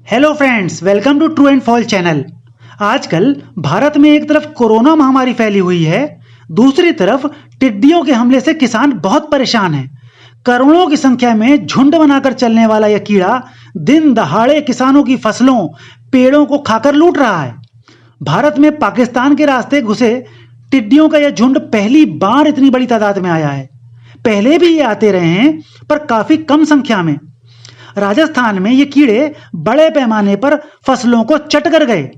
Hello friends, welcome to True and Fall channel. आजकल भारत में एक तरफ कोरोना महामारी फैली हुई है, दूसरी तरफ टिड्डियों के हमले से किसान बहुत परेशान हैं। करोड़ों की संख्या में झुंड बनाकर चलने वाला यह कीड़ा दिन दहाड़े किसानों की फसलों, पेड़ों को खाकर लूट रहा है। भारत में पाकिस्तान के रास्ते घुसे टिड्डियों का यह झुंड पहली बार इतनी बड़ी तादाद में आया है। पहले भी ये आते रहे हैं, पर काफी कम संख्या में। राजस्थान में ये कीड़े बड़े पैमाने पर फसलों को चट कर गए।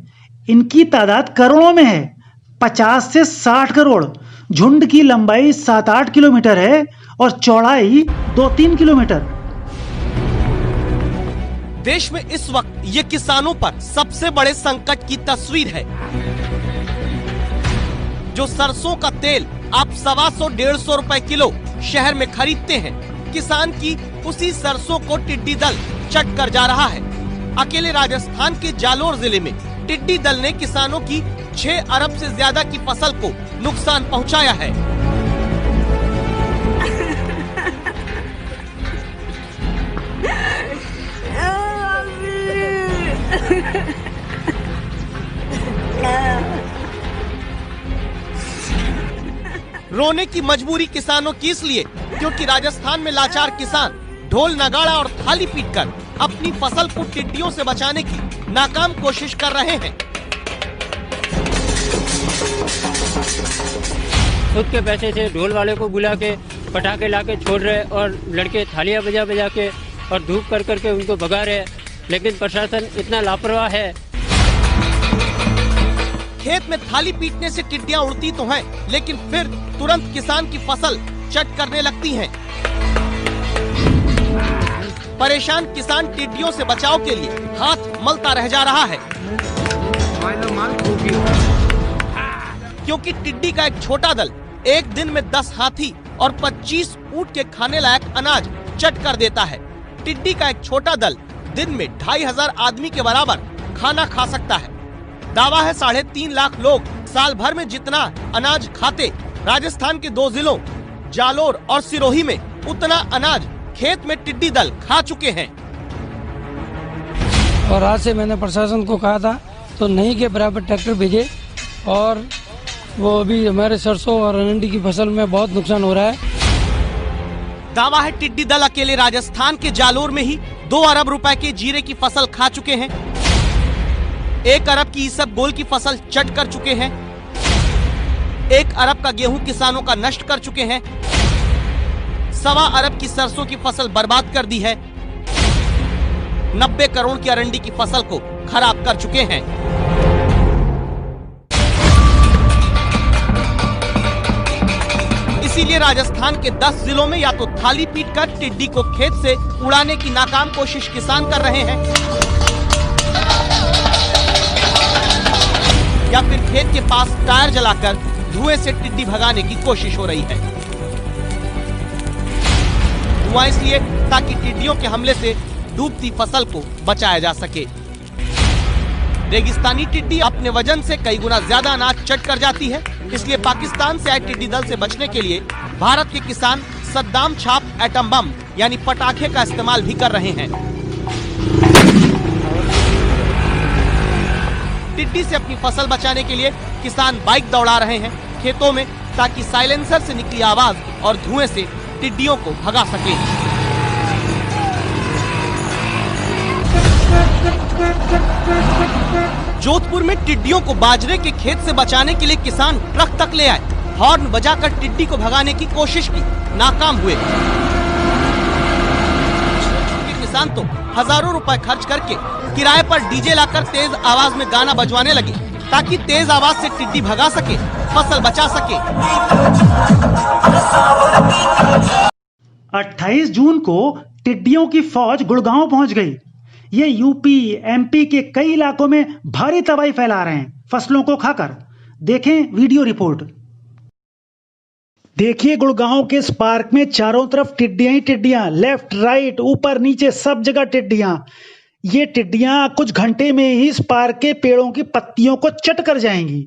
इनकी तादाद करोड़ों में है, 50 से 60 करोड़। झुंड की लंबाई 7-8 किलोमीटर है और चौड़ाई 2-3 किलोमीटर। देश में इस वक्त ये किसानों पर सबसे बड़े संकट की तस्वीर है। जो सरसों का तेल आप 125-150 रुपए किलो शहर में खरीदते हैं, किसान की उसी सरसों को टिड्डी दल चट कर जा रहा है। अकेले राजस्थान के जालोर जिले में टिड्डी दल ने किसानों की 6 अरब से ज्यादा की फसल को नुकसान पहुंचाया है। रोने की मजबूरी किसानों की इसलिए क्योंकि राजस्थान में लाचार किसान ढोल नगाड़ा और थाली पीटकर अपनी फसल को टिड्डियों से बचाने की नाकाम कोशिश कर रहे हैं। खुद के पैसे से ढोल वाले को बुला के पटाखे ला के छोड़ रहे और लड़के थालियां बजा बजा के और धूप कर करके उनको भगा रहे, लेकिन प्रशासन इतना लापरवाह है। खेत में थाली पीटने से टिड्डियां उड़ती तो हैं, लेकिन फिर तुरंत किसान की फसल चट करने लगती हैं। परेशान किसान टिड्डियों से बचाव के लिए हाथ मलता रह जा रहा है, क्योंकि टिड्डी का एक छोटा दल एक दिन में 10 हाथी और 25 ऊंट के खाने लायक अनाज चट कर देता है। टिड्डी का एक छोटा दल दिन में 2500 आदमी के बराबर खाना खा सकता है। दावा है 3.5 लाख लोग साल भर में जितना अनाज खाते, राजस्थान के 2 जिलों जालोर और सिरोही में उतना अनाज खेत में टिड्डी दल खा चुके हैं। और आज से मैंने प्रशासन को कहा था तो नहीं के बराबर ट्रैक्टर भेजे, और वो अभी हमारे सरसों और अरंडी की फसल में बहुत नुकसान हो रहा है। दावा है टिड्डी दल अकेले राजस्थान के जालोर में ही 2 अरब रुपए के जीरे की फसल खा चुके हैं। 1 अरब की इसबगोल की फसल चट कर चुके हैं। 1 अरब का गेहूं किसानों का नष्ट कर चुके हैं। 1.25 अरब की सरसों की फसल बर्बाद कर दी है। 90 करोड़ की अरंडी की फसल को खराब कर चुके हैं। इसीलिए राजस्थान के 10 जिलों में या तो थाली पीटकर टिड्डी को खेत से उड़ाने की नाकाम कोशिश किसान कर रहे हैं, या फिर खेत के पास टायर जलाकर धुएं से टिड्डी भगाने की कोशिश हो रही है। धुआं इसलिए ताकि टिड्डियों के हमले से डूबती फसल को बचाया जा सके। रेगिस्तानी टिड्डी अपने वजन से कई गुना ज्यादा अनाज चट कर जाती है, इसलिए पाकिस्तान से आए टिड्डी दल से बचने के लिए भारत के किसान सद्दाम छाप एटम बम यानी पटाखे का इस्तेमाल भी कर रहे हैं। टिड्डी से अपनी फसल बचाने के लिए किसान बाइक दौड़ा रहे हैं खेतों में, ताकि साइलेंसर से निकली आवाज और धुएं से टिड्डियों को भगा सके। जोधपुर में टिड्डियों को बाजरे के खेत से बचाने के लिए किसान ट्रक तक ले आए। हॉर्न बजाकर टिड्डी को भगाने की कोशिश की, नाकाम हुए। किसान तो हजारों रुपए खर्च करके किराए पर डीजे लाकर तेज आवाज में गाना बजवाने लगे, ताकि तेज आवाज से टिड्डी भगा सके, फसल बचा सके। 28 जून को टिड्डियों की फौज गुड़गांव पहुंच गई। ये यूपी, एमपी के कई इलाकों में भारी तबाही फैला रहे हैं फसलों को खाकर। देखें वीडियो रिपोर्ट। देखिए गुड़गांव के इस पार्क में चारों तरफ टिड्डियां ही टिड्डियां, लेफ्ट राइट ऊपर नीचे सब जगह टिड्डियां। ये टिड्डियां कुछ घंटे में ही इस पार्क के पेड़ों की पत्तियों को चट कर जाएंगी।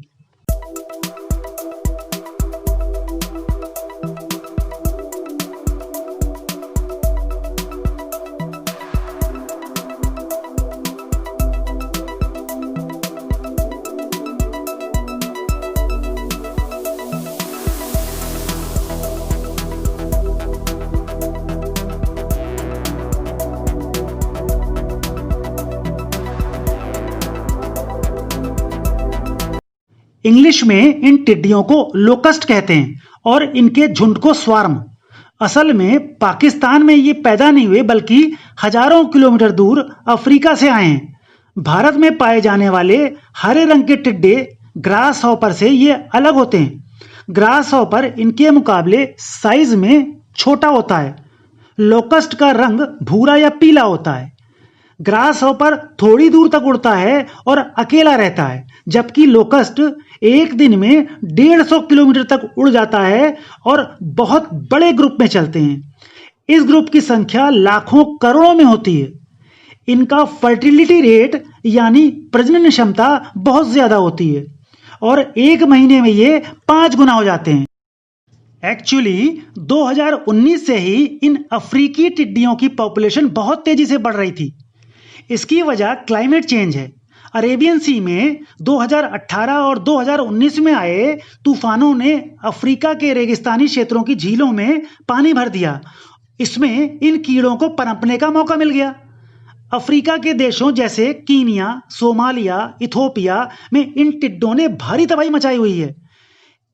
इंग्लिश में इन टिड्डियों को लोकस्ट कहते हैं और इनके झुंड को स्वार्म। असल में पाकिस्तान में ये पैदा नहीं हुए बल्कि हजारों किलोमीटर दूर अफ्रीका से आए हैं। भारत में पाए जाने वाले हरे रंग के टिड्डे ग्रास हॉपर से ये अलग होते हैं। ग्रास हॉपर इनके मुकाबले साइज में छोटा होता है। लोकस्ट का रंग भूरा या पीला होता है। ग्रास हॉपर थोड़ी दूर तक उड़ता है और अकेला रहता है, जबकि लोकस्ट एक दिन में 150 किलोमीटर तक उड़ जाता है और बहुत बड़े ग्रुप में चलते हैं। इस ग्रुप की संख्या लाखों करोड़ों में होती है। इनका फर्टिलिटी रेट यानी प्रजनन क्षमता बहुत ज्यादा होती है और एक महीने में ये 5 गुना हो जाते हैं। एक्चुअली 2019 से ही इन अफ्रीकी टिड्डियों की पॉपुलेशन बहुत तेजी से बढ़ रही थी। इसकी वजह क्लाइमेट चेंज है। अरेबियन सी में 2018 और 2019 में आए तूफानों ने अफ्रीका के रेगिस्तानी क्षेत्रों की झीलों में पानी भर दिया। इसमें इन कीड़ों को पनपने का मौका मिल गया। अफ्रीका के देशों जैसे कीनिया, सोमालिया, इथोपिया में इन टिड्डों ने भारी तबाही मचाई हुई है।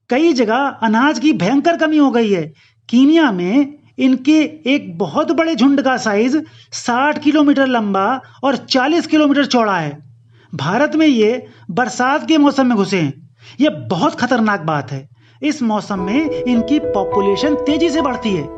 कई जगह अनाज की भयंकर कमी हो गई है। कीनिया में इनके एक बहुत बड़े झुंड का साइज 60 किलोमीटर लंबा और 40 किलोमीटर चौड़ा है। भारत में ये बरसात के मौसम में घुसे हैं। ये बहुत खतरनाक बात है। इस मौसम में इनकी पॉपुलेशन तेजी से बढ़ती है।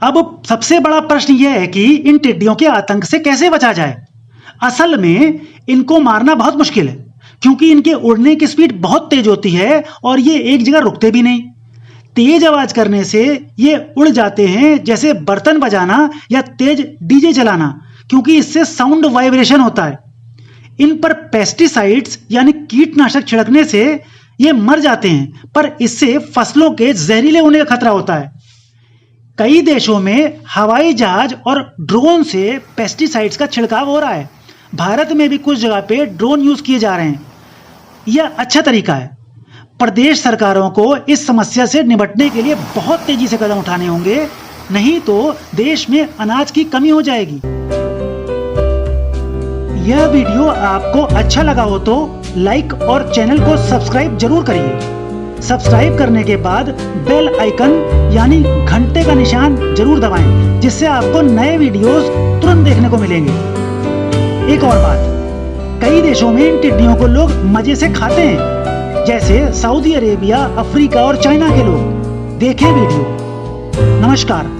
अब सबसे बड़ा प्रश्न यह है कि इन टिड्डियों के आतंक से कैसे बचा जाए। असल में इनको मारना बहुत मुश्किल है, क्योंकि इनके उड़ने की स्पीड बहुत तेज होती है और ये एक जगह रुकते भी नहीं। तेज आवाज करने से ये उड़ जाते हैं, जैसे बर्तन बजाना या तेज डीजे चलाना, क्योंकि इससे साउंड वाइब्रेशन होता है। इन पर पेस्टिसाइड्स यानी कीटनाशक छिड़कने से ये मर जाते हैं, पर इससे फसलों के जहरीले होने का खतरा होता है। कई देशों में हवाई जहाज और ड्रोन से पेस्टिसाइड्स का छिड़काव हो रहा है। भारत में भी कुछ जगह पे ड्रोन यूज किए जा रहे हैं। यह अच्छा तरीका है। प्रदेश सरकारों को इस समस्या से निपटने के लिए बहुत तेजी से कदम उठाने होंगे, नहीं तो देश में अनाज की कमी हो जाएगी। यह वीडियो आपको अच्छा लगा हो तो लाइक और चैनल को सब्सक्राइब जरूर करिए। सब्सक्राइब करने के बाद बेल आइकन यानी घंटे का निशान जरूर दबाएं, जिससे आपको नए वीडियोस तुरंत देखने को मिलेंगे। एक और बात, कई देशों में इन टिड्डियों को लोग मजे से खाते हैं, जैसे सऊदी अरेबिया, अफ्रीका और चाइना के लोग। देखें वीडियो। नमस्कार।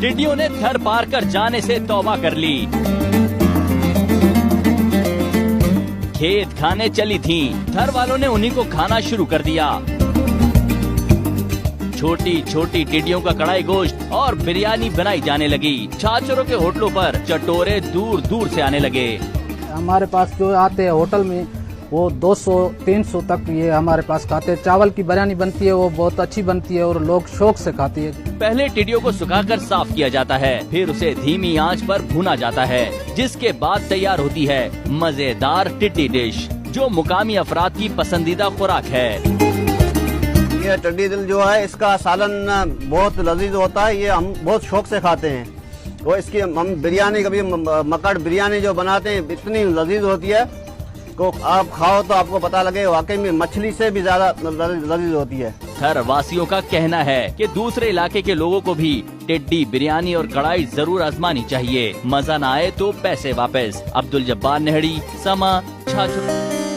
टिड्डियों ने थर पार कर जाने से तौबा कर ली। खेत खाने चली थीं, थर वालों ने उन्हीं को खाना शुरू कर दिया। छोटी छोटी टिड्डियों का कढ़ाई गोश्त और बिरयानी बनाई जाने लगी। छाछरों के होटलों पर चटोरे दूर दूर से आने लगे। हमारे पास जो आते हैं होटल में, वो 200-300 तक ये हमारे पास खाते हैं। चावल की बिरयानी बनती है, वो बहुत अच्छी बनती है और लोग शौक से खाते हैं। पहले टिड्डियों को सुखाकर साफ किया जाता है, फिर उसे धीमी आंच पर भुना जाता है, जिसके बाद तैयार होती है मजेदार टिड्डी डिश, जो मुकामी अफराद की पसंदीदा खुराक है। ये टिड्डी दिल जो है, इसका सालन बहुत लजीज होता है, ये हम बहुत शौक से खाते हैं। वो इसकी हम बिरयानी, कभी मकड़ बिरयानी जो बनाते हैं, इतनी लजीज होती है को आप खाओ तो आपको पता लगे वाकई में मछली से भी ज्यादा लजीज होती है। थर वासियों का कहना है कि दूसरे इलाके के लोगों को भी टिड्डी बिरयानी और कढ़ाई जरूर आजमानी चाहिए। मजा न आए तो पैसे वापस। अब्दुल जब्बार नेहड़ी, समा, छाछू।